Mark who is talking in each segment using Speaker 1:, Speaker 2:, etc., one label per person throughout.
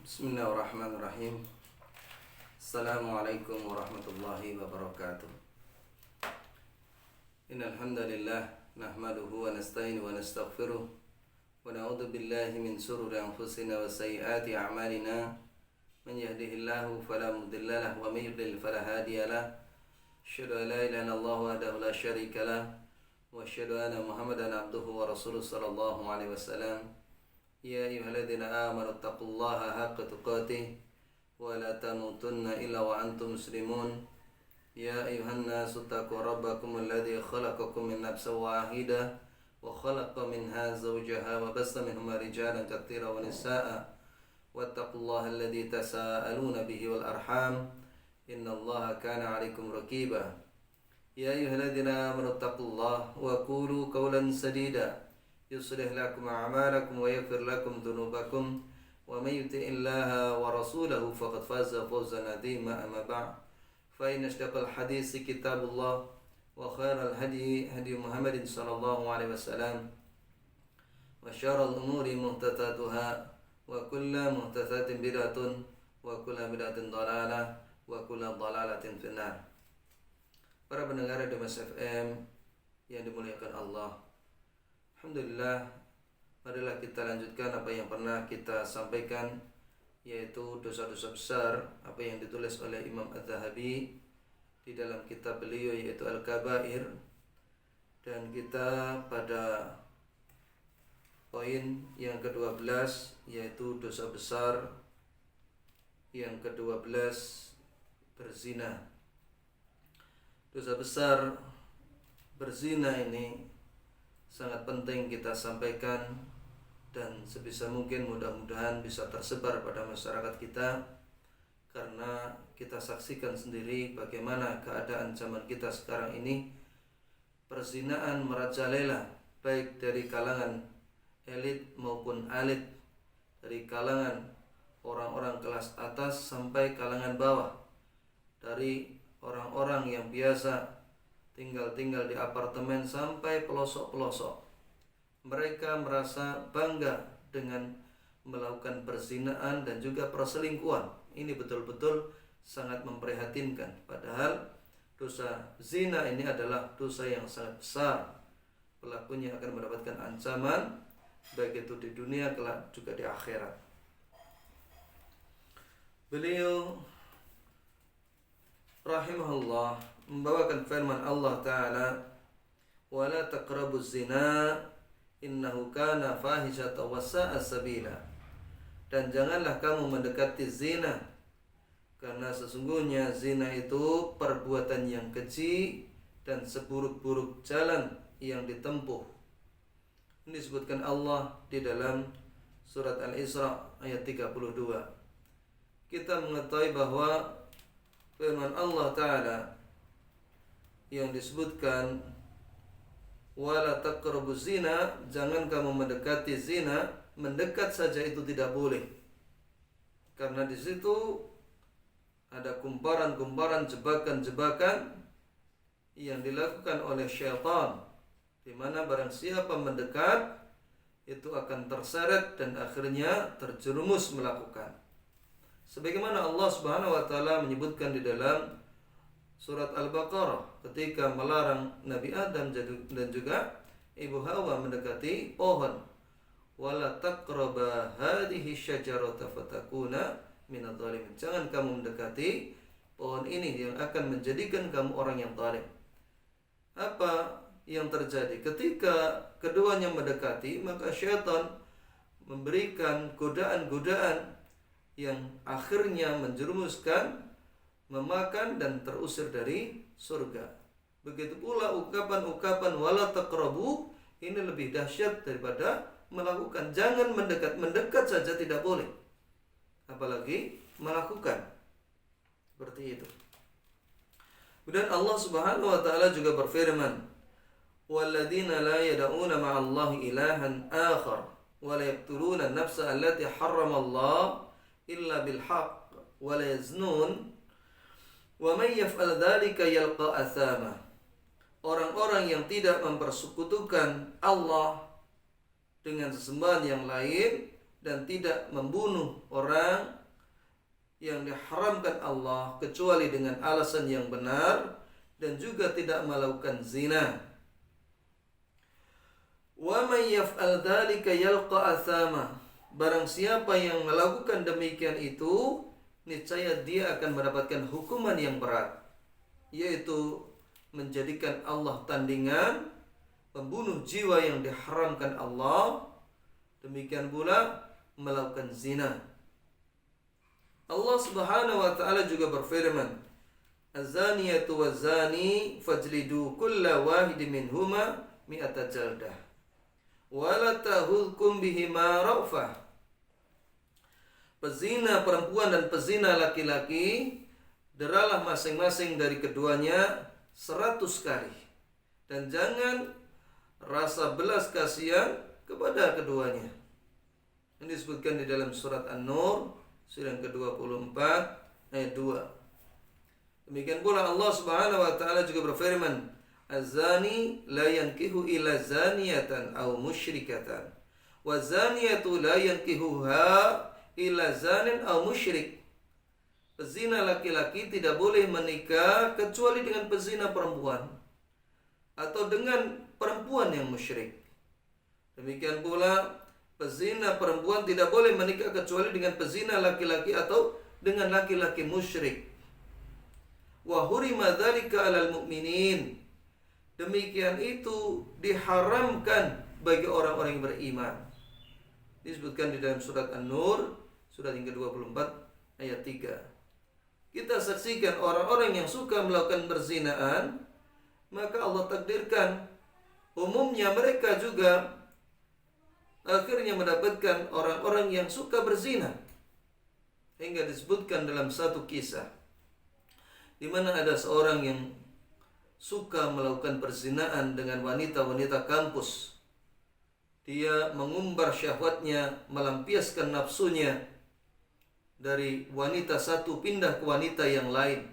Speaker 1: Bismillahirrahmanirrahim. Assalamualaikum warahmatullahi wabarakatuh. Innal hamdalillah nahmaduhu wa nasta'inu wa nastaghfiruh wa na'udzu billahi min shururi anfusina wa sayyiati a'malina. Man yahdihillahu fala mudilla lahu wa may yudlil fala hadiya lahu. Asyhadu an la ilaha illallah wahdahu la syarika lahu wa asyhadu anna Muhammadan abduhu wa rasuluhu sallallahu alaihi wasallam. Ya ayyuhalladzina amanu taqullaha haqqa tuqatih wa la tamutunna illa wa antum muslimun. Ya ayyuhan nasu taqu rabbakum alladzi khalaqakum min nafsin wahidah wa khalaqa minha zawjaha wa bassa minhuma rijalan katsiran wa nisaa'a wattaqullaha alladzi tasaaluna bihi wal arham innallaha kana 'alaikum raqiba. Ya ayyuhalladzina amanu taqullaha wa qulu qawlan sadida يصلح لكم أعمالكم ويغفر لكم ذنوبكم ومن يطع الله ورسوله فقد فاز فوزا عظيما أما بعد فإن أصدق الحديث كتاب الله وخير الهدي هدي محمد صلى الله عليه وسلم وشر الأمور محدثاتها وكل محدثات بدعة وكل بدعة ضلالة وكل ضلالة في النار. Para pendengar Demas FM yang dimuliakan Allah, alhamdulillah, marilah kita lanjutkan apa yang pernah kita sampaikan, yaitu dosa-dosa besar apa yang ditulis oleh Imam Az-Zahabi di dalam kitab beliau yaitu Al-Kabair. Dan kita pada poin yang ke-12 yaitu dosa besar yang ke-12, berzina. Dosa besar berzina ini sangat penting kita sampaikan dan sebisa mungkin mudah-mudahan bisa tersebar pada masyarakat kita, karena kita saksikan sendiri bagaimana keadaan zaman kita sekarang ini. Perzinaan merajalela baik dari kalangan elit maupun alit, dari kalangan orang-orang kelas atas sampai kalangan bawah, dari orang-orang yang biasa tinggal di apartemen sampai pelosok-pelosok. Mereka merasa bangga dengan melakukan perzinaan dan juga perselingkuhan. Ini betul-betul sangat memprihatinkan. Padahal dosa zina ini adalah dosa yang sangat besar. Pelakunya akan mendapatkan ancaman baik itu di dunia kelak juga di akhirat. Beliau rahimahullah membawakan firman Allah Ta'ala, wala taqrabuz zina innahu kana fahishatan wa sa'a sabila. Dan janganlah kamu mendekati zina, karena sesungguhnya zina itu perbuatan yang keji dan seburuk-buruk jalan yang ditempuh. Ini disebutkan Allah di dalam surat Al-Isra ayat 32. Kita mengetahui bahwa firman Allah Ta'ala yang disebutkan wala taqrabuz zina, jangan kamu mendekati zina, mendekat saja itu tidak boleh, karena di situ ada kumparan-kumparan, jebakan-jebakan yang dilakukan oleh syaitan, di mana barang siapa mendekat itu akan terseret dan akhirnya terjerumus melakukan. Sebagaimana Allah Subhanahu wa taala menyebutkan di dalam surat Al-Baqarah ketika melarang Nabi Adam dan juga Ibu Hawa mendekati pohon, wala taqraba hadhihi syajarata fatakuna minadh dhalimin. Jangan kamu mendekati pohon ini yang akan menjadikan kamu orang yang zalim. Apa yang terjadi ketika keduanya mendekati? Maka syaitan memberikan godaan-godaan yang akhirnya menjerumuskan memakan dan terusir dari surga. Begitu pula ucapan-ucapan wala taqrabu ini lebih dahsyat daripada melakukan. Jangan mendekat saja tidak boleh, apalagi melakukan seperti itu. Kemudian Allah Subhanahu wa taala juga berfirman, walladzina la yad'una ma'allahi ilahan akhar wa la yaqtuluna an-nafsa allati harrama Allah illa bil haqq wa la yaznun wa may yaf'al dzalika yalqa athama. Orang-orang yang tidak mempersekutukan Allah dengan sesembahan yang lain dan tidak membunuh orang yang diharamkan Allah kecuali dengan alasan yang benar, dan juga tidak melakukan zina. Wa may yaf'al dzalika yalqa athama. Barang siapa yang melakukan demikian itu, niscaya dia akan mendapatkan hukuman yang berat, yaitu menjadikan Allah tandingan, membunuh jiwa yang diharamkan Allah, demikian pula melakukan zina. Allah Subhanahu wa taala juga berfirman, "Az-zaniyatu waz-zani fajlidu kulla wahidin minhuma mi'ata jaldah wa la ta'khudhukum bihima ra'fah." Pezina perempuan dan pezina laki-laki, deralah masing-masing dari keduanya 100 kali, dan jangan rasa belas kasihan kepada keduanya. Ini disebutkan di dalam surat An-Nur surah yang ke-24 ayat 2. Demikian pula Allah Subhanahu wa taala juga berfirman, "Az-zani la yankihu illa zaniyatan aw musyrikatan wa zaniyatu la yankihuha illa zanin aw musyrik." Pezina laki-laki tidak boleh menikah kecuali dengan pezina perempuan atau dengan perempuan yang musyrik. Demikian pula pezina perempuan tidak boleh menikah kecuali dengan pezina laki-laki atau dengan laki-laki musyrik. Wa hurima dzalika 'alal mu'minin. Demikian itu diharamkan bagi orang-orang yang beriman. Disebutkan di dalam surat An-Nur surat yang ke-24 ayat 3. Kita saksikan orang-orang yang suka melakukan perzinaan, maka Allah takdirkan umumnya mereka juga akhirnya mendapatkan orang-orang yang suka berzina. Hingga disebutkan dalam satu kisah di mana ada seorang yang suka melakukan perzinaan dengan wanita-wanita kampus. Dia mengumbar syahwatnya, melampiaskan nafsunya dari wanita satu pindah ke wanita yang lain.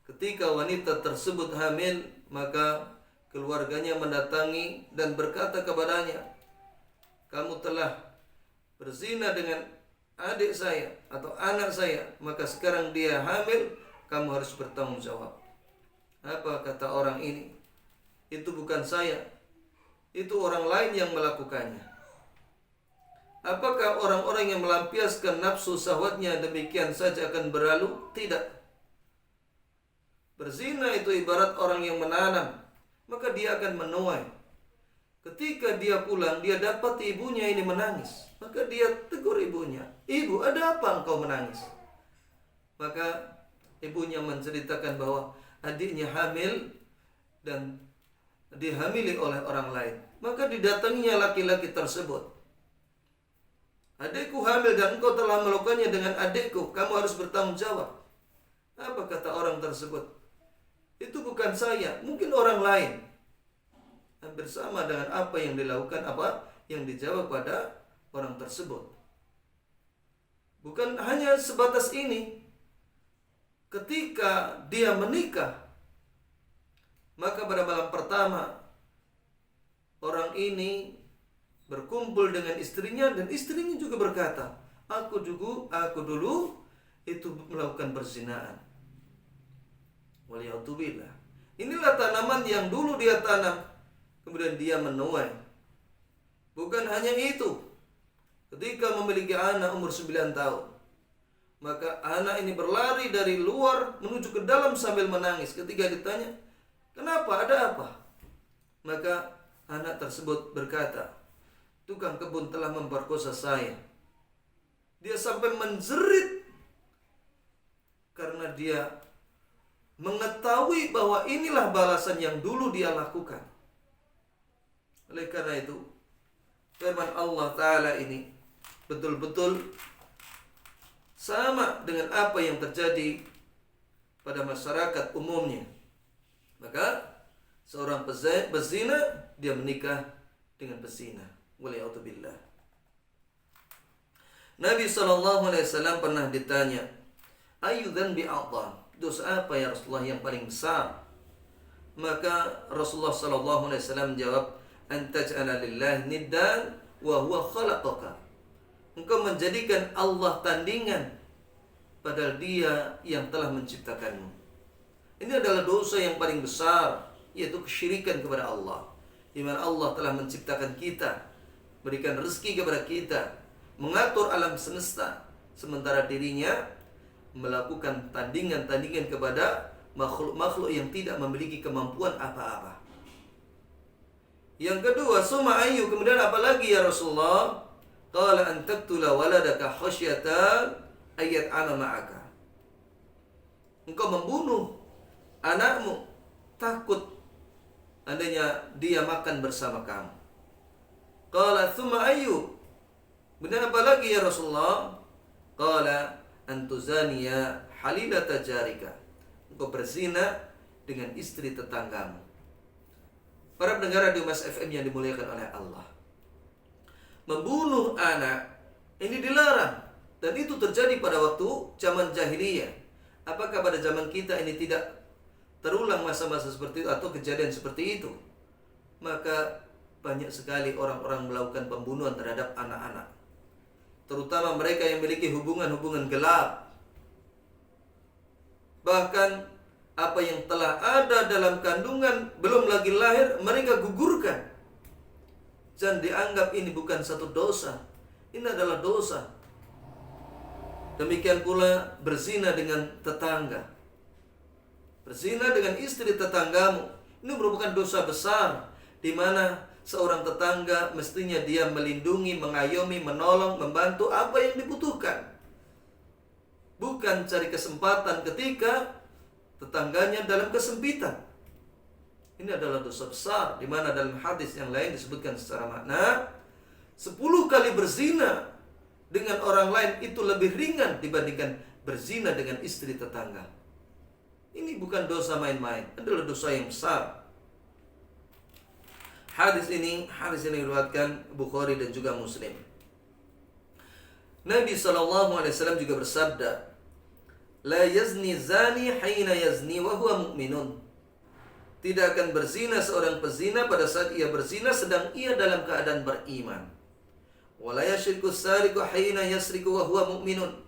Speaker 1: Ketika wanita tersebut hamil, maka keluarganya mendatangi dan berkata kepadanya, "Kamu telah berzina dengan adik saya atau anak saya, maka sekarang dia hamil, kamu harus bertanggung jawab." Apa kata orang ini? "Itu bukan saya, itu orang lain yang melakukannya." Apakah orang-orang yang melampiaskan nafsu syahwatnya demikian saja akan berlalu? Tidak. Berzina itu ibarat orang yang menanam, maka dia akan menuai. Ketika dia pulang, dia dapat ibunya ini menangis, maka dia tegur ibunya, "Ibu, ada apa engkau menangis?" Maka ibunya menceritakan bahwa adiknya hamil dan dihamili oleh orang lain. Maka didatanginya laki-laki tersebut, "Adikku hamil dan engkau telah melakukannya dengan adikku, kamu harus bertanggung jawab." Apa kata orang tersebut? "Itu bukan saya, mungkin orang lain." Hampir sama dengan apa yang dilakukan, apa yang dijawab pada orang tersebut. Bukan hanya sebatas ini. Ketika dia menikah, maka pada malam pertama orang ini berkumpul dengan istrinya, dan istrinya juga berkata, aku dulu itu melakukan perzinaan." Waliyatubillah. Inilah tanaman yang dulu dia tanam, kemudian dia menuai. Bukan hanya itu, ketika memiliki anak umur 9 tahun, maka anak ini berlari dari luar menuju ke dalam sambil menangis. Ketika ditanya, "Kenapa? Ada apa?" Maka anak tersebut berkata, "Tukang kebun telah memperkosa saya." Dia sampai menjerit karena dia mengetahui bahwa inilah balasan yang dulu dia lakukan. Oleh karena itu, firman Allah Ta'ala ini betul-betul sama dengan apa yang terjadi pada masyarakat umumnya. Maka seorang pezina, dia menikah dengan pezina. Waliyatubillah. Nabi SAW pernah ditanya, "Ayu dzanbi a'dham?" Dosa apa ya Rasulullah yang paling besar? Maka Rasulullah SAW menjawab, "An taj'ala lillahi niddan wa huwa khalaqaka." engkau menjadikan Allah tandingan, padahal Dia yang telah menciptakanmu. Ini adalah dosa yang paling besar, yaitu kesyirikan kepada Allah, di mana Allah telah menciptakan kita, berikan rezeki kepada kita, mengatur alam semesta, sementara dirinya melakukan tandingan-tandingan kepada makhluk-makhluk yang tidak memiliki kemampuan apa-apa. Yang kedua, summa ayyu, kemudian apa lagi ya Rasulullah? Qala an taqtula waladaka khasyatan ayat ana ma'aka. Engkau membunuh anakmu takut andainya dia makan bersama kamu. Qala thumma ayyu, kemudian apa lagi ya Rasulullah? Qala antuzaniya halilata jarika, engkau berzina dengan istri tetanggamu. Para pendengar di Mas FM yang dimuliakan oleh Allah, membunuh anak ini dilarang, dan itu terjadi pada waktu zaman jahiliyah. Apakah pada zaman kita ini tidak terulang masa-masa seperti itu atau kejadian seperti itu? Maka banyak sekali orang-orang melakukan pembunuhan terhadap anak-anak, terutama mereka yang memiliki hubungan-hubungan gelap. Bahkan apa yang telah ada dalam kandungan belum lagi lahir mereka gugurkan, dan dianggap ini bukan satu dosa, ini adalah dosa. Demikian pula berzina dengan tetangga, berzina dengan istri tetanggamu, ini merupakan dosa besar, di mana seorang tetangga mestinya dia melindungi, mengayomi, menolong, membantu apa yang dibutuhkan, bukan cari kesempatan ketika tetangganya dalam kesempitan. Ini adalah dosa besar, di mana dalam hadis yang lain disebutkan secara makna 10 kali berzina dengan orang lain itu lebih ringan dibandingkan berzina dengan istri tetangga. Ini bukan dosa main-main, adalah dosa yang besar. Hadis ini diriwayatkan Bukhari dan juga Muslim. Nabi SAW juga bersabda, la yazni zani hina yazni wa huwa mu'minun. Tidak akan berzina seorang pezina pada saat ia berzina sedang ia dalam keadaan beriman. Wa la yashriku sariqu hina yasriku wa huwa mu'minun.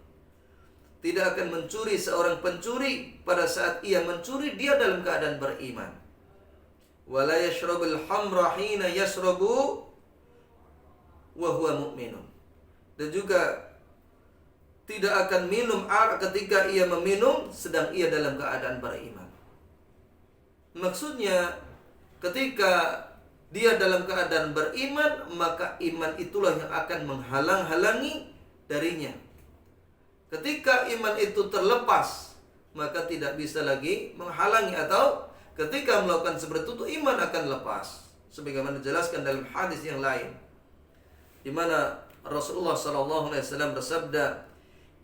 Speaker 1: Tidak akan mencuri seorang pencuri pada saat ia mencuri dia dalam keadaan beriman. Wa la yashrabul hamra hina yashrabu wa huwa mu'minun. Dan juga tidak akan minum arak ketika ia meminum sedang ia dalam keadaan beriman. Maksudnya ketika dia dalam keadaan beriman, maka iman itulah yang akan menghalang-halangi darinya. Ketika iman itu terlepas, maka tidak bisa lagi menghalangi, atau ketika melakukan seperti itu iman akan lepas. Sebagaimana dijelaskan dalam hadis yang lain, di mana Rasulullah SAW bersabda,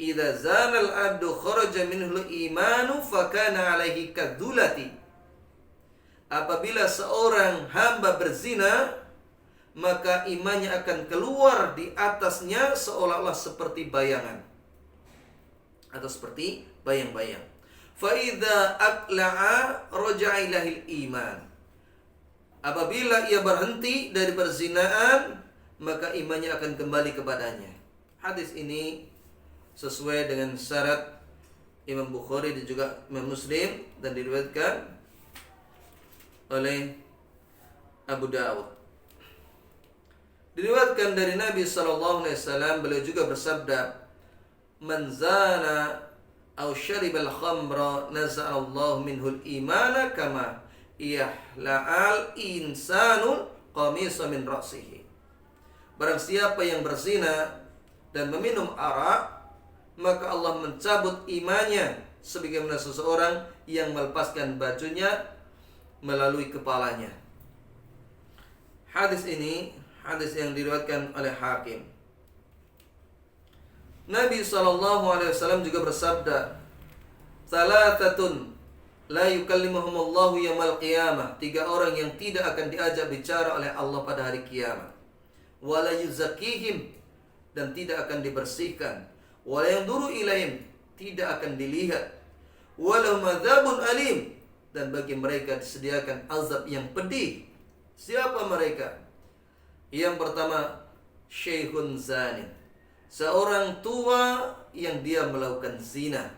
Speaker 1: idza zana al-abdu kharaja minhu al-imanu fakana alaihi kadzulati. Apabila seorang hamba berzina, maka imannya akan keluar di atasnya seolah-olah seperti bayangan atau seperti bayang-bayang. Fa idza aqla'a raja'a ilahil iman. Apabila ia berhenti dari perzinaan, maka imannya akan kembali kepadanya. Hadis ini sesuai dengan syarat Imam Bukhari dan juga Imam Muslim, dan diriwayatkan oleh Abu Dawud. Diriwayatkan dari Nabi SAW, beliau juga bersabda, man zana aw syaribal khamra naza'allahu minhul imana kama yahla'al insanul qamisa min ra'sihi. Barang siapa yang berzina dan meminum arak, maka Allah mencabut imannya sebagaimana seseorang yang melepaskan bajunya melalui kepalanya. Hadis ini hadis yang diriwayatkan oleh Hakim. Nabi SAW juga bersabda, salatatun la yukallimuhumullahu yaumal qiyamah. 3 orang yang tidak akan diajak bicara oleh Allah pada hari kiamat. Wala yuzakkihim, dan tidak akan dibersihkan. Wala yanzuru ilaihim, tidak akan dilihat. Walahum adzabun alim, dan bagi mereka disediakan azab yang pedih. Siapa mereka? Yang pertama, syekhun zanin, seorang tua yang dia melakukan zina.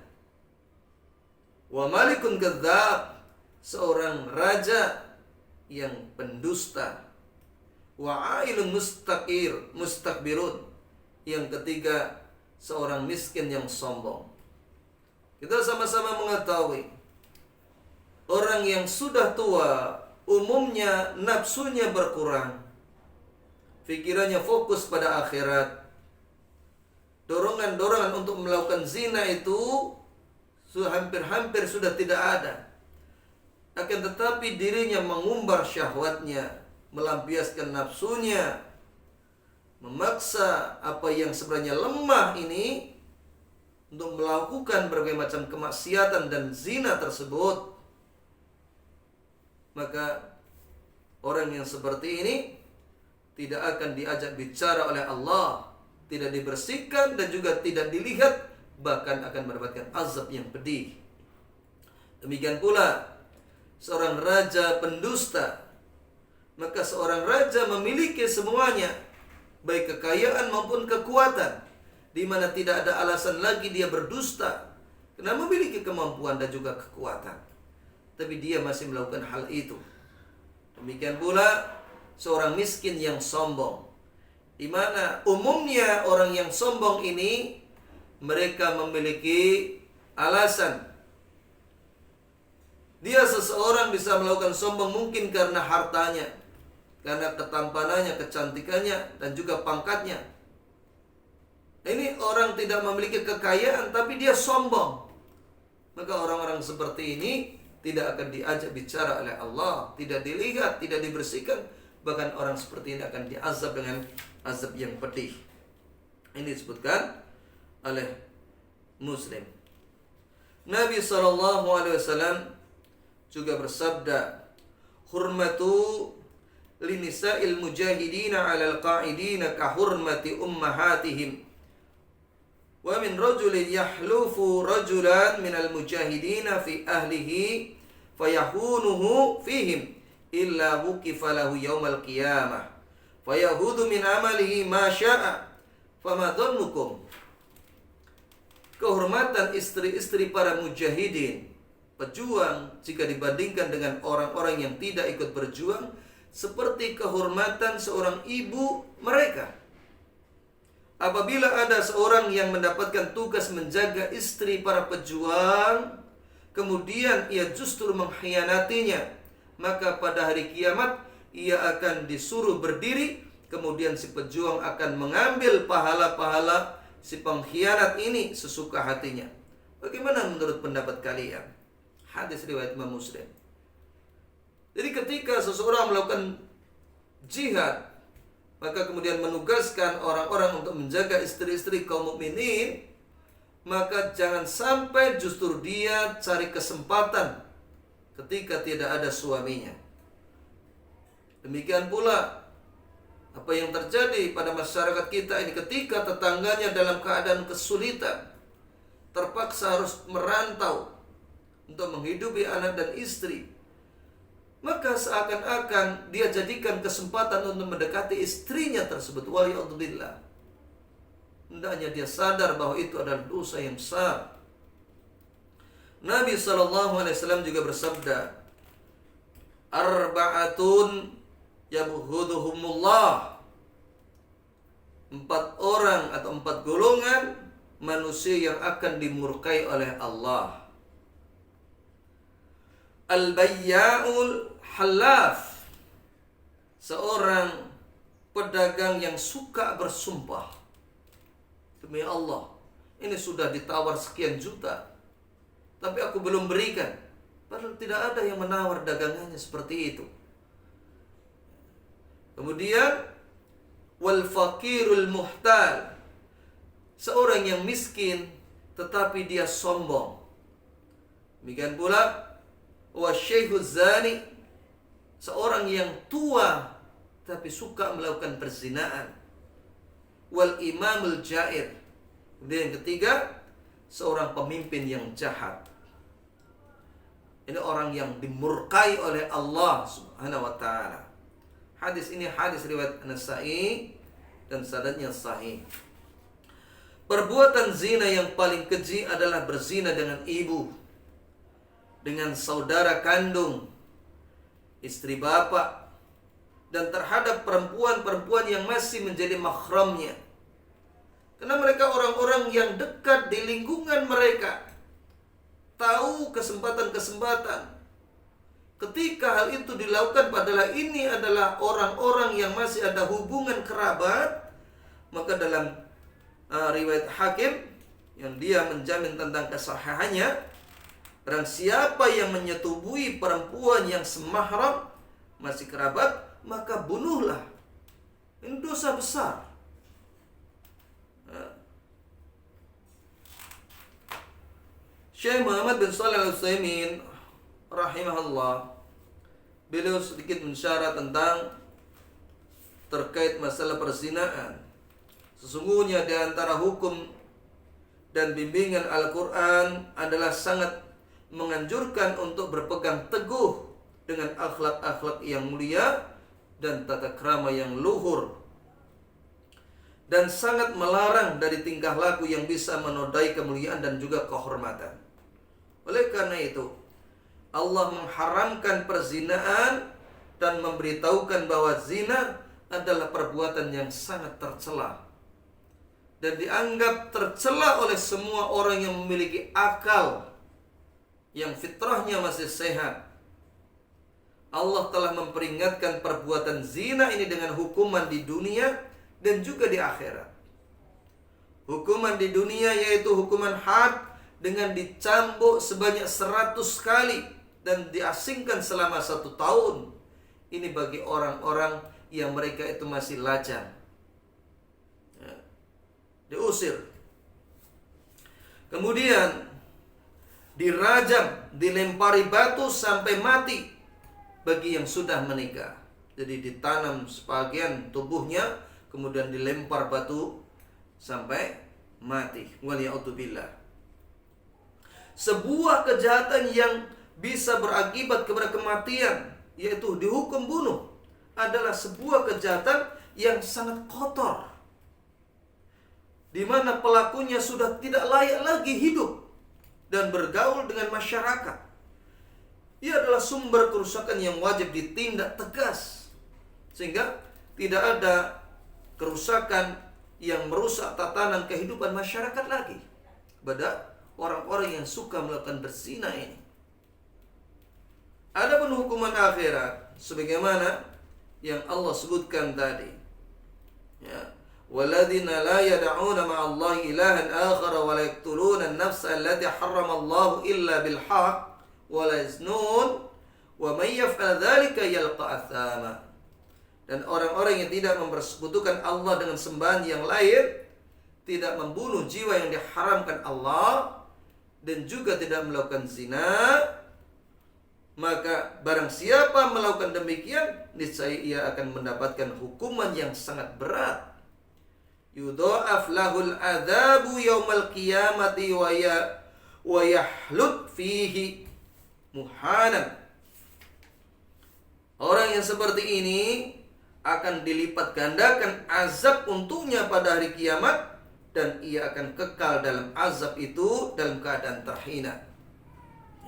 Speaker 1: Wa malikun kadzdzab, seorang raja yang pendusta. Wa ailun mustakbirun, yang ketiga seorang miskin yang sombong. Kita sama-sama mengetahui orang yang sudah tua umumnya nafsunya berkurang, pikirannya fokus pada akhirat. Dorongan-dorongan untuk melakukan zina itu hampir-hampir sudah tidak ada. Akan tetapi dirinya mengumbar syahwatnya, melampiaskan nafsunya, memaksa apa yang sebenarnya lemah ini untuk melakukan berbagai macam kemaksiatan dan zina tersebut. Maka orang yang seperti ini tidak akan diajak bicara oleh Allah, tidak dibersihkan dan juga tidak dilihat, bahkan akan mendapatkan azab yang pedih. Demikian pula seorang raja pendusta, maka seorang raja memiliki semuanya, baik kekayaan maupun kekuatan, di mana tidak ada alasan lagi dia berdusta karena memiliki kemampuan dan juga kekuatan, tapi dia masih melakukan hal itu. Demikian pula seorang miskin yang sombong, di mana umumnya orang yang sombong ini mereka memiliki alasan. Dia seseorang bisa melakukan sombong mungkin karena hartanya, karena ketampanannya, kecantikannya, dan juga pangkatnya. Ini orang tidak memiliki kekayaan tapi dia sombong. Maka orang-orang seperti ini tidak akan diajak bicara oleh Allah, tidak dilihat, tidak dibersihkan. Bahkan orang seperti ini akan diazab dengan azab yang pedih. Ini disebutkan oleh Muslim. Nabi SAW juga bersabda, hurmatu linisa'il mujahidina 'alal qa'idina ka hurmati ummahatihim. Wa min rajulin yahlufu rajulan minal mujahidina fi ahlihi fayahunuhu fihim illa wuqifa lahu yaumal qiyamah fayahudu min amalihi ma sya'a fama dhannukum. Kehormatan istri-istri para mujahidin, pejuang, jika dibandingkan dengan orang-orang yang tidak ikut berjuang, seperti kehormatan seorang ibu mereka. Apabila ada seorang yang mendapatkan tugas menjaga istri para pejuang, kemudian ia justru mengkhianatinya, maka pada hari kiamat ia akan disuruh berdiri, kemudian si pejuang akan mengambil pahala-pahala si pengkhianat ini sesuka hatinya. Bagaimana menurut pendapat kalian? Hadis riwayat Imam Muslim. Jadi ketika seseorang melakukan jihad, maka kemudian menugaskan orang-orang untuk menjaga istri-istri kaum mukminin, maka jangan sampai justru dia cari kesempatan ketika tidak ada suaminya. Demikian pula apa yang terjadi pada masyarakat kita ini, ketika tetangganya dalam keadaan kesulitan, terpaksa harus merantau untuk menghidupi anak dan istri, maka seakan-akan dia jadikan kesempatan untuk mendekati istrinya tersebut. Waliyadzubillah. Hendaknya dia sadar bahwa itu adalah dosa yang besar. Nabi SAW juga bersabda, arba'atun yabghuduhumullah. 4 orang atau 4 golongan manusia yang akan dimurkai oleh Allah. Al-bayya'ul halaf, seorang pedagang yang suka bersumpah, demi Allah, ini sudah ditawar sekian juta, tapi aku belum berikan. Padahal tidak ada yang menawar dagangannya seperti itu. Kemudian wal fakirul muhtal, seorang yang miskin tetapi dia sombong. Demikian pula wasyaikhuz zani, seorang yang tua tapi suka melakukan perzinaan. Wal imamul jair, kemudian yang ketiga, seorang pemimpin yang jahat. Ini orang yang dimurkai oleh Allah Subhanahu wa taala. Hadis ini hadis riwayat An-Nasa'i dan sanadnya sahih. Perbuatan zina yang paling keji adalah berzina dengan ibu, dengan saudara kandung, istri bapak, dan terhadap perempuan-perempuan yang masih menjadi mahramnya. Karena mereka orang-orang yang dekat di lingkungan mereka, tahu kesempatan-kesempatan. Ketika hal itu dilakukan, padahal ini adalah orang-orang yang masih ada hubungan kerabat, maka dalam riwayat Hakim yang dia menjamin tentang kesahihannya, barang siapa yang menyetubuhi perempuan yang semahram, masih kerabat, maka bunuhlah. Ini dosa besar. Syekh Muhammad bin Shalih Al-Utsaimin rahimahullah, beliau sedikit mensyarah tentang terkait masalah perzinaan. Sesungguhnya di antara hukum dan bimbingan Al-Quran adalah sangat menganjurkan untuk berpegang teguh dengan akhlak-akhlak yang mulia dan tata krama yang luhur, dan sangat melarang dari tingkah laku yang bisa menodai kemuliaan dan juga kehormatan. Oleh karena itu, Allah mengharamkan perzinaan dan memberitahukan bahwa zina adalah perbuatan yang sangat tercela dan dianggap tercela oleh semua orang yang memiliki akal, yang fitrahnya masih sehat. Allah telah memperingatkan perbuatan zina ini dengan hukuman di dunia dan juga di akhirat. Hukuman di dunia yaitu hukuman had dengan dicambuk sebanyak 100 kali dan diasingkan selama 1 tahun. Ini bagi orang-orang yang mereka itu masih lajang, diusir. Kemudian dirajam, dilempari batu sampai mati bagi yang sudah menikah. Jadi ditanam sebagian tubuhnya, kemudian dilempar batu sampai mati. Waliya'udzubillah. Sebuah kejahatan yang bisa berakibat kepada kematian, yaitu dihukum bunuh, adalah sebuah kejahatan yang sangat kotor, di mana pelakunya sudah tidak layak lagi hidup dan bergaul dengan masyarakat. Ia adalah sumber kerusakan yang wajib ditindak tegas, sehingga tidak ada kerusakan yang merusak tatanan kehidupan masyarakat lagi pada orang-orang yang suka melakukan berzina ini. Adapun hukuman akhirat sebagaimana yang Allah sebutkan tadi, ya, walladzina la yad'una ma'allahi ilahan akhar wa la yaqtuluna an-nafsa allati harrama Allah illa bil haqq wa la yaznun wa may yaf'al dzalika yalqa athama. Dan orang-orang yang tidak mempersekutukan Allah dengan sembahan yang lain, tidak membunuh jiwa yang diharamkan Allah, dan juga tidak melakukan zina, maka barang siapa melakukan demikian, niscaya ia akan mendapatkan hukuman yang sangat berat. Yudha'af lahul adzabu yaumal qiyamati wa yahlut fihi muhanan. Orang yang seperti ini akan dilipat gandakan azab untuknya pada hari kiamat, dan ia akan kekal dalam azab itu dalam keadaan terhina.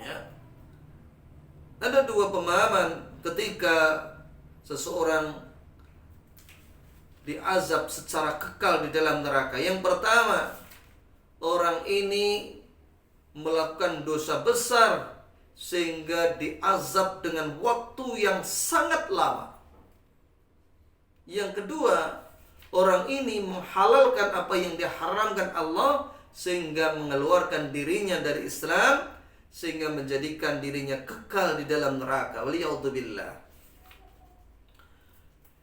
Speaker 1: Ya. Ada 2 pemahaman ketika seseorang diazab secara kekal di dalam neraka. Yang pertama, orang ini melakukan dosa besar sehingga diazab dengan waktu yang sangat lama. Yang kedua, orang ini menghalalkan apa yang diharamkan Allah sehingga mengeluarkan dirinya dari Islam, sehingga menjadikan dirinya kekal di dalam neraka. Waliya'udzubillah.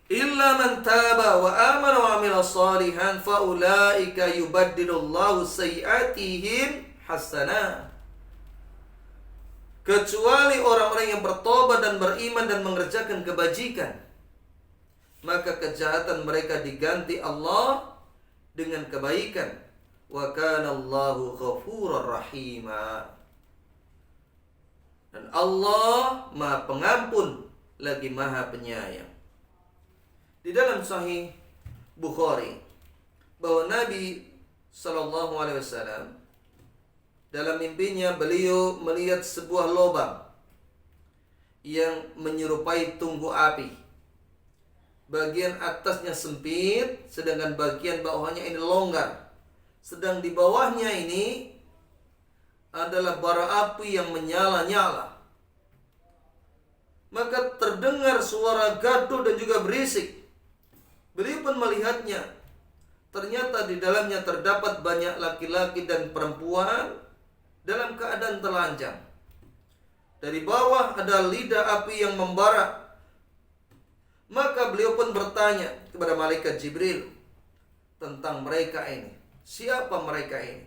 Speaker 1: Illa man taba wa amana wa amila salihan fa ulaika yubaddilullahu sayyi'atihim hasanah. Kecuali orang-orang yang bertobat dan beriman dan mengerjakan kebajikan, maka kejahatan mereka diganti Allah dengan kebaikan. Wa kana Allahu ghafurur rahima. Dan Allah Maha Pengampun lagi Maha Penyayang. Di dalam Sahih Bukhari bahwa Nabi Sallallahu Alaihi Wasallam, dalam mimpinya beliau melihat sebuah lubang yang menyerupai tunggu api. Bagian atasnya sempit, sedangkan bagian bawahnya ini longgar. Sedang di bawahnya ini adalah bara api yang menyala-nyala. Maka terdengar suara gaduh dan juga berisik. Beliau pun melihatnya. Ternyata di dalamnya terdapat banyak laki-laki dan perempuan dalam keadaan telanjang. Dari bawah ada lidah api yang membara. Maka beliau pun bertanya kepada malaikat Jibril tentang mereka ini. Siapa mereka ini?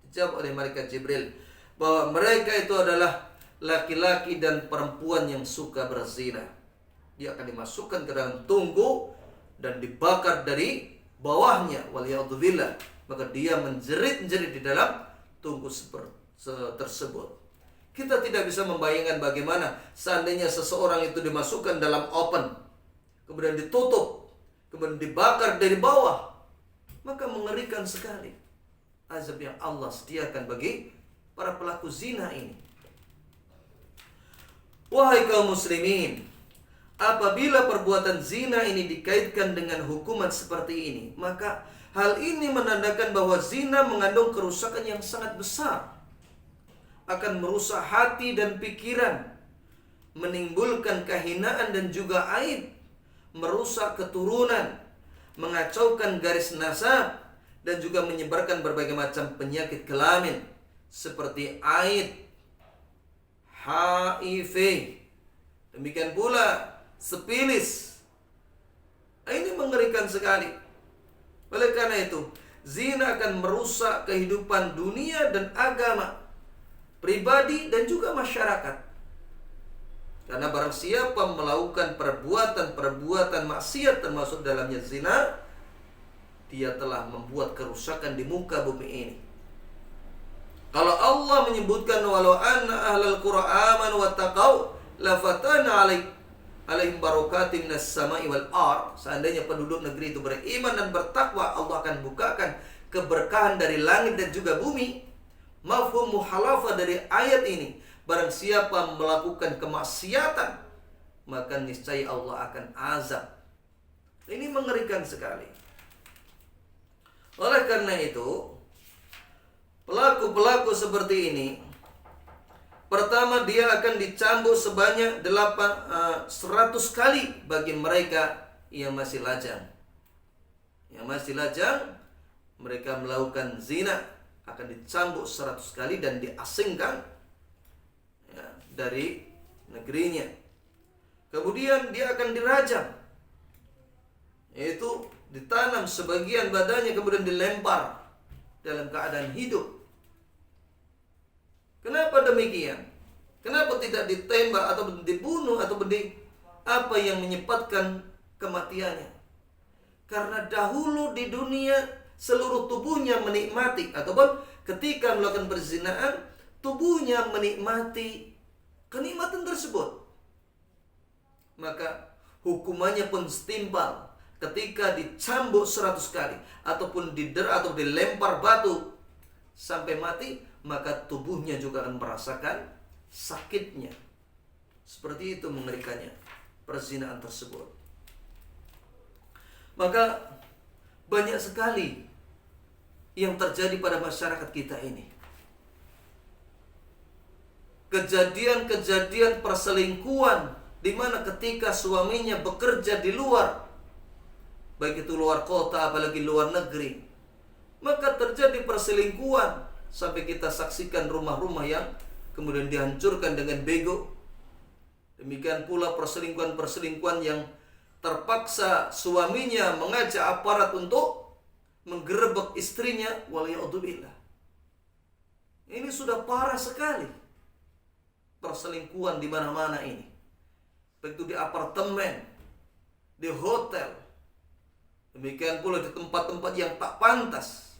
Speaker 1: Dijawab oleh malaikat Jibril bahwa mereka itu adalah laki-laki dan perempuan yang suka berzina. Dia akan dimasukkan ke dalam tunggu dan dibakar dari bawahnya, waliyadzubillah. Maka dia menjerit-jerit di dalam tunggu tersebut. Kita tidak bisa membayangkan bagaimana seandainya seseorang itu dimasukkan dalam open, kemudian ditutup, kemudian dibakar dari bawah. Maka mengerikan sekali azab yang Allah sediakan bagi para pelaku zina ini. Wahai kaum muslimin, apabila perbuatan zina ini dikaitkan dengan hukuman seperti ini, maka hal ini menandakan bahwa zina mengandung kerusakan yang sangat besar. Akan merusak hati dan pikiran, menimbulkan kehinaan dan juga aib, merusak keturunan, mengacaukan garis nasab, dan juga menyebarkan berbagai macam penyakit kelamin seperti AIDS, HIV, demikian pula sifilis. Ini mengerikan sekali. Oleh karena itu, zina akan merusak kehidupan dunia dan agama, pribadi dan juga masyarakat. Karena barang siapa melakukan perbuatan maksiat termasuk dalamnya zina, dia telah membuat kerusakan di muka bumi ini. Kalau Allah menyebutkan walau anna ahlal qura amanu wattaqau lafatana alaihim barakatim minas sama'i wal ard, seandainya penduduk negeri itu beriman dan bertakwa, Allah akan bukakan keberkahan dari langit dan juga bumi. Mafhum muhalafah dari ayat ini, barang siapa melakukan kemaksiatan, maka niscaya Allah akan azab. Ini mengerikan sekali. Oleh karena itu, pelaku-pelaku seperti ini, pertama dia akan dicambuk sebanyak 100 kali bagi mereka yang masih lajang. Yang masih lajang, mereka melakukan zina, akan dicambuk 100 kali dan diasingkan ya, dari negerinya. Kemudian dia akan dirajam, yaitu ditanam sebagian badannya kemudian dilempar dalam keadaan hidup. Kenapa demikian? Kenapa tidak ditembak atau dibunuh atau apa yang menyebabkan kematiannya? Karena dahulu di dunia seluruh tubuhnya menikmati, ataupun ketika melakukan perzinahan tubuhnya menikmati kenikmatan tersebut. Maka hukumannya pun setimpal. Ketika dicambuk 100 kali ataupun didera atau dilempar batu sampai mati, maka tubuhnya juga akan merasakan sakitnya. Seperti itu mengerikannya perzinahan tersebut. Maka banyak sekali yang terjadi pada masyarakat kita ini. Kejadian-kejadian perselingkuhan di mana ketika suaminya bekerja di luar, baik itu luar kota apalagi luar negeri, maka terjadi perselingkuhan sampai kita saksikan rumah-rumah yang kemudian dihancurkan dengan bego. Demikian pula perselingkuhan-perselingkuhan yang terpaksa suaminya mengajak aparat untuk menggerebek istrinya, waliyadzubillah. Ini sudah parah sekali. Perselingkuhan di mana-mana ini. Baik itu di apartemen, di hotel, demikian pula di tempat-tempat yang tak pantas.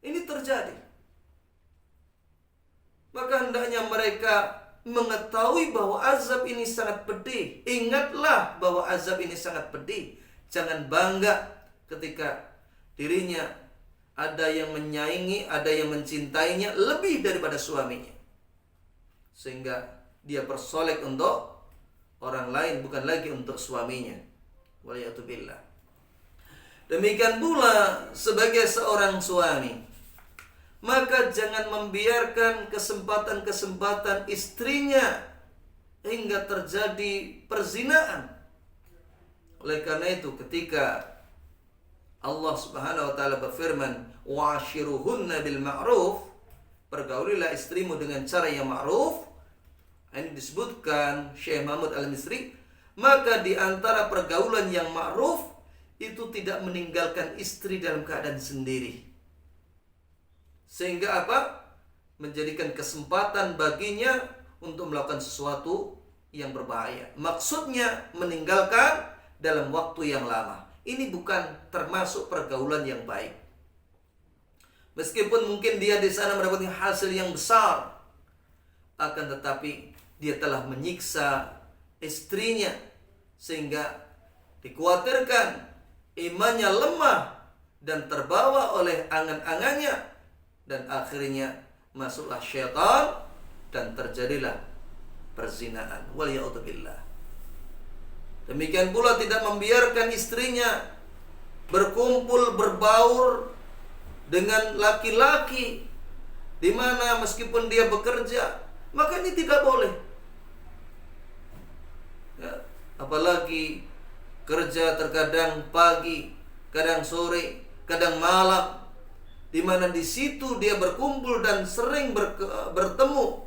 Speaker 1: Ini terjadi. Maka hendaknya mereka mengetahui bahwa azab ini sangat pedih. Ingatlah bahwa azab ini sangat pedih. Jangan bangga ketika dirinya ada yang menyaingi, ada yang mencintainya lebih daripada suaminya, sehingga dia bersolek untuk orang lain, bukan lagi untuk suaminya. Waliyatubillah. Demikian pula sebagai seorang suami, maka jangan membiarkan kesempatan-kesempatan istrinya hingga terjadi perzinaan. Oleh karena itu, ketika Allah Subhanahu wa taala berfirman, "Wa'ashiruhunna bil ma'ruf", pergaulilah istrimu dengan cara yang ma'ruf. Ini disebutkan Syekh Mahmud Al-Misri, maka di antara pergaulan yang ma'ruf itu tidak meninggalkan istri dalam keadaan sendiri. Sehingga apa? Menjadikan kesempatan baginya untuk melakukan sesuatu yang berbahaya. Maksudnya meninggalkan dalam waktu yang lama. Ini bukan termasuk pergaulan yang baik. Meskipun mungkin dia di sana mendapatkan hasil yang besar, akan tetapi dia telah menyiksa istrinya sehingga dikhawatirkan imannya lemah dan terbawa oleh angan-angannya, dan akhirnya masuklah syaitan dan terjadilah perzinaan. Waliya'udzubillah. Demikian pula tidak membiarkan istrinya berkumpul, berbaur dengan laki-laki, di mana meskipun dia bekerja, maka ini tidak boleh. Ya, apalagi kerja terkadang pagi, kadang sore, kadang malam, di mana di situ dia berkumpul dan sering bertemu,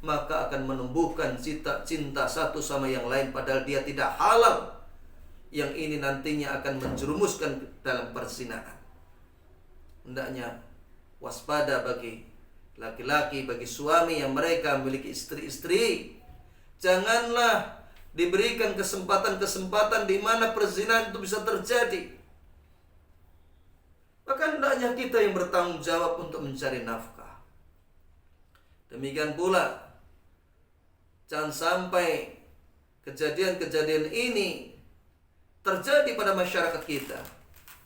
Speaker 1: maka akan menumbuhkan cinta satu sama yang lain padahal dia tidak halal. Yang ini nantinya akan menjerumuskan dalam perzinaan. Hendaknya waspada bagi laki-laki, bagi suami yang mereka memiliki istri-istri. Janganlah diberikan kesempatan-kesempatan di mana perzinahan itu bisa terjadi. Maka hendaknya kita yang bertanggung jawab untuk mencari nafkah. Demikian pula, jangan sampai kejadian-kejadian ini terjadi pada masyarakat kita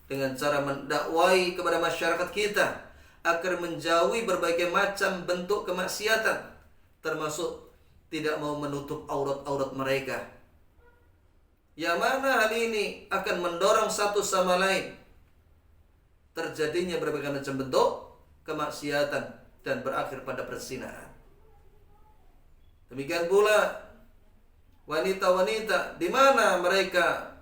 Speaker 1: dengan cara mendakwai kepada masyarakat kita agar menjauhi berbagai macam bentuk kemaksiatan, termasuk tidak mau menutup aurat-aurat mereka. Yang mana hal ini akan mendorong satu sama lain terjadinya berbagai macam bentuk kemaksiatan dan berakhir pada perzinahan. Demikian pula wanita-wanita di mana mereka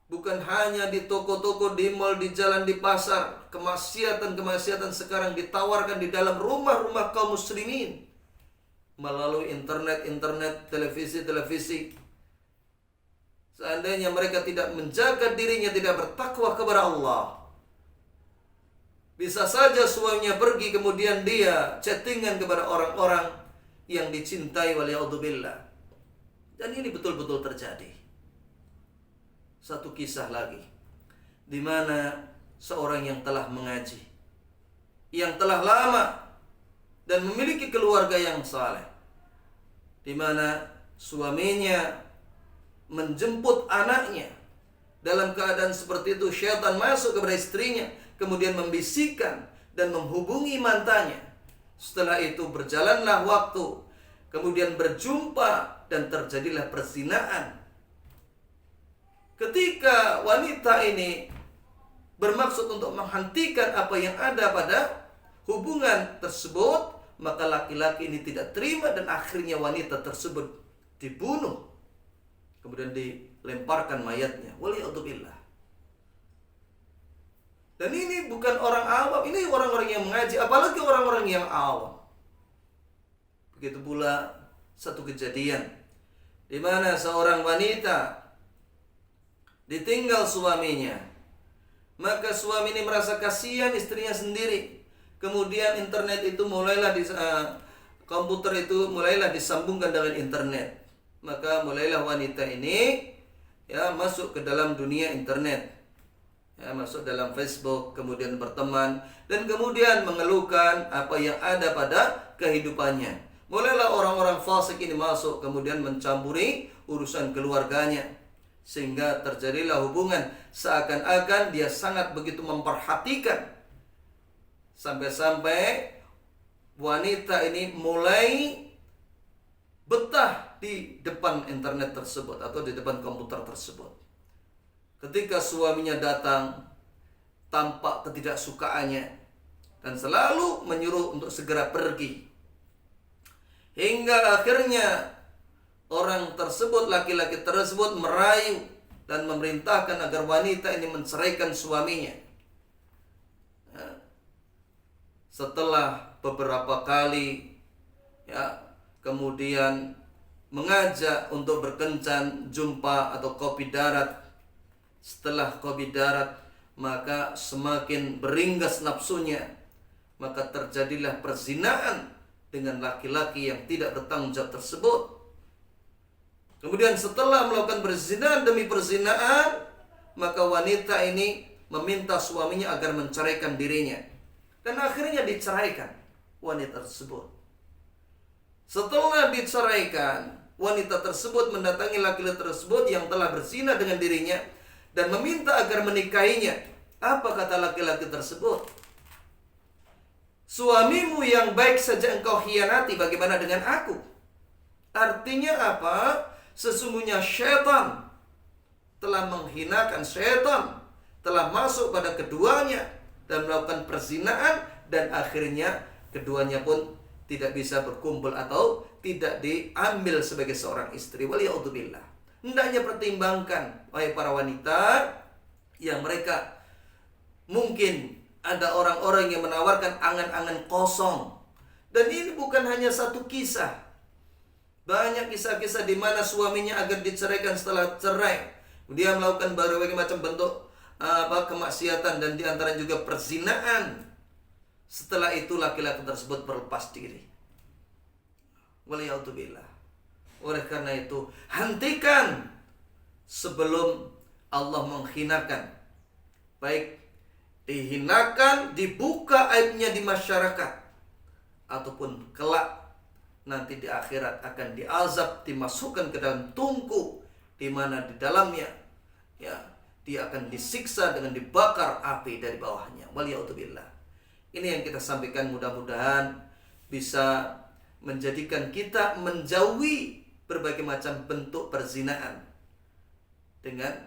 Speaker 1: bukan hanya di toko-toko, di mal, di jalan, di pasar, kemaksiatan-kemaksiatan sekarang ditawarkan di dalam rumah-rumah kaum muslimin melalui internet, televisi. Seandainya mereka tidak menjaga dirinya, tidak bertakwa kepada Allah, bisa saja suaminya pergi kemudian dia chattingan kepada orang-orang yang dicintai, waliyadzubillah. Dan ini betul-betul terjadi. Satu kisah lagi, di mana seorang yang telah mengaji, yang telah lama dan memiliki keluarga yang saleh, di mana suaminya menjemput anaknya dalam keadaan seperti itu, syaitan masuk kepada istrinya, kemudian membisikkan dan menghubungi mantannya. Setelah itu berjalanlah waktu, kemudian berjumpa dan terjadilah perzinaan. Ketika wanita ini bermaksud untuk menghentikan apa yang ada pada hubungan tersebut, maka laki-laki ini tidak terima dan akhirnya wanita tersebut dibunuh, kemudian dilemparkan mayatnya. Waliyadzubillah. Dan ini bukan orang awam, ini orang-orang yang mengaji, apalagi orang-orang yang awam. Begitu pula satu kejadian di mana seorang wanita ditinggal suaminya, maka suami ini merasa kasihan istrinya sendiri. Kemudian internet itu mulailah komputer itu mulailah disambungkan dengan internet. Maka mulailah wanita ini masuk ke dalam dunia internet, masuk dalam Facebook, kemudian berteman dan kemudian mengeluhkan apa yang ada pada kehidupannya. Mulailah orang-orang fasik ini masuk, kemudian mencampuri urusan keluarganya, sehingga terjadilah hubungan seakan-akan dia sangat begitu memperhatikan Sampai-sampai wanita ini mulai betah di depan internet tersebut atau di depan komputer tersebut. Ketika suaminya datang, tampak ketidaksukaannya dan selalu menyuruh untuk segera pergi. Hingga akhirnya orang tersebut, laki-laki tersebut merayu dan memerintahkan agar wanita ini menceraikan suaminya. Setelah beberapa kali kemudian mengajak untuk berkencan, jumpa atau kopi darat. Setelah kopi darat, maka semakin beringgas nafsunya, maka terjadilah perzinaan dengan laki-laki yang tidak bertanggung jawab tersebut. Kemudian setelah melakukan perzinaan demi perzinaan, maka wanita ini meminta suaminya agar menceraikan dirinya. Dan akhirnya diceraikan wanita tersebut. Setelah diceraikan, wanita tersebut mendatangi laki-laki tersebut yang telah berzina dengan dirinya dan meminta agar menikahinya. Apa kata laki-laki tersebut? Suamimu yang baik saja engkau khianati, bagaimana dengan aku? Artinya apa? Sesungguhnya syaitan telah menghinakan, syaitan telah masuk pada keduanya dan melakukan perzinaan, dan akhirnya keduanya pun tidak bisa berkumpul atau tidak diambil sebagai seorang istri. Waliyahudzubillah. Hendaknya pertimbangkan, wahai para wanita, yang mereka mungkin ada orang-orang yang menawarkan angan-angan kosong. Dan ini bukan hanya satu kisah. Banyak kisah-kisah di mana suaminya agar diceraikan setelah cerai. Dia melakukan berbagai macam bentuk kemaksiatan dan diantara juga perzinaan. Setelah itu laki-laki tersebut berlepas diri. Waliyahudzubillah. Oleh karena itu, hentikan sebelum Allah menghinakan. Baik dihinakan, dibuka aibnya di masyarakat, ataupun kelak nanti di akhirat akan diazab, dimasukkan ke dalam tungku, di mana di dalamnya dia akan disiksa dengan dibakar api dari bawahnya. Waliyahudzubillah. Ini yang kita sampaikan, mudah-mudahan bisa menjadikan kita menjauhi berbagai macam bentuk perzinaan dengan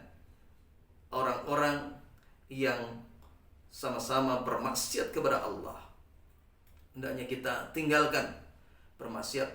Speaker 1: orang-orang yang sama-sama bermaksiat kepada Allah. Hendaknya kita tinggalkan bermaksiat